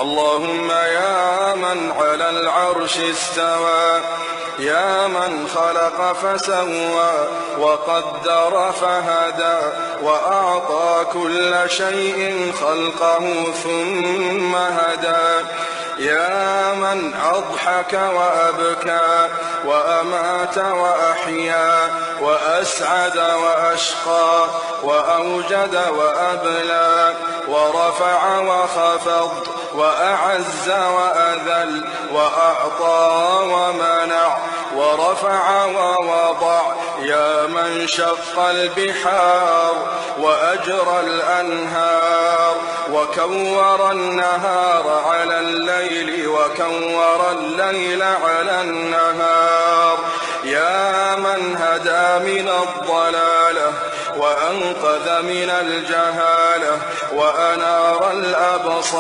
اللهم يا من على العرش استوى، يا من خلق فسوى وقدر فهدى، وأعطى كل شيء خلقه ثم هدى، يا من أضحك وأبكى وأمات وأحيا وأسعد وأشقى وأوجد وأبلى ورفع وخفض وأعز وأذل وأعطى ومنع ورفع ووضع، يا من شق البحار وأجرى الأنهار وكور النهار على الليل وكور الليل على النهار، يا من هدى من الضلالة وأنقذ من الجهالة وأنار الأبصار.